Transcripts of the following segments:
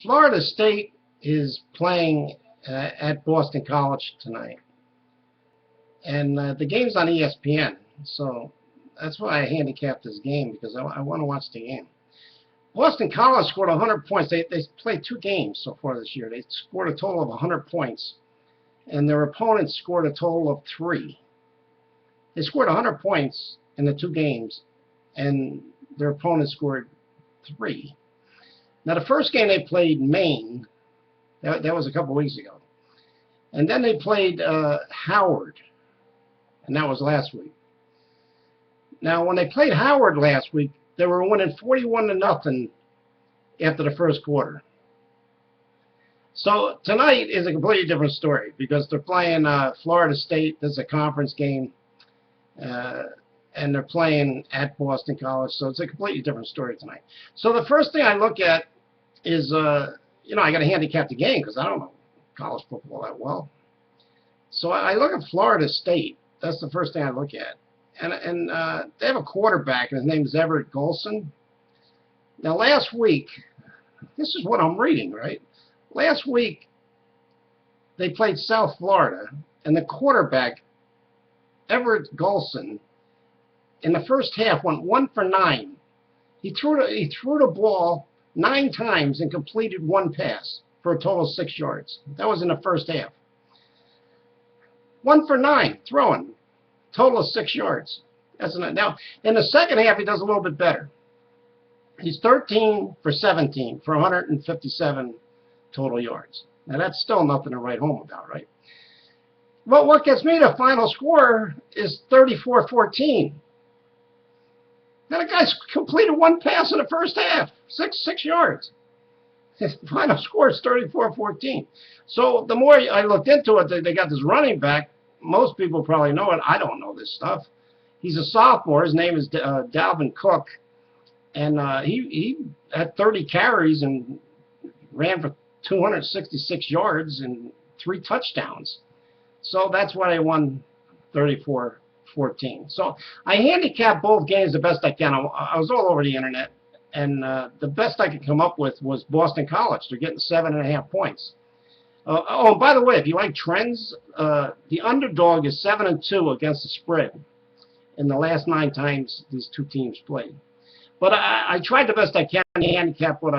Florida State is playing at Boston College tonight, and the game's on ESPN. So that's why I handicapped this game because I want to watch the game. Boston College scored 100 points. They played 2 games so far this year. They scored a total of 100 points, and their opponents scored a total of 3. They scored 100 points in the 2 games, and their opponents scored 3. Now, the first game they played Maine. That was a couple weeks ago. And then they played Howard, and that was last week. Now, when they played Howard last week, they were winning 41-0 after the first quarter. So tonight is a completely different story because they're playing Florida State. This is a conference game, and they're playing at Boston College. So it's a completely different story tonight. So the first thing I look at is, I got to handicap the game because I don't know college football that well. So I look at Florida State. That's the first thing I look at. And they have a quarterback, and his name is Everett Golson. Now, last week, this is what I'm reading, right? Last week, they played South Florida, and the quarterback, Everett Golson, in the first half went 1 for 9. He threw the ball 9 times and completed 1 pass for a total of 6 yards. That was in the first half. 1 for 9 throwing, total of 6 yards. Now, in the second half, he does a little bit better. He's 13 for 17 for 157 total yards. Now, that's still nothing to write home about, right? But what gets me the final score is 34-14. Now, the guy's completed 1 pass in the first half, 6 yards. His final score is 34-14. So the more I looked into it, they got this running back. Most people probably know it. I don't know this stuff. He's a sophomore. His name is Dalvin Cook. And he had 30 carries and ran for 266 yards and 3 touchdowns. So that's why they won 34-14. So I handicapped both games the best I can. I was all over the internet, and the best I could come up with was Boston College. They're getting 7.5 points. Oh, by the way, if you like trends, the underdog is 7-2 against the spread in the last 9 times these 2 teams played. But I tried the best I can to handicap what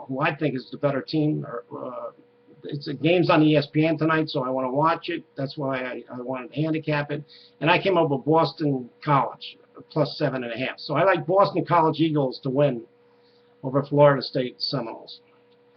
who I think is the better team. It's a game's on ESPN tonight, so I want to watch it. That's why I wanted to handicap it. And I came up with Boston College plus 7.5. So I like Boston College Eagles to win over Florida State Seminoles.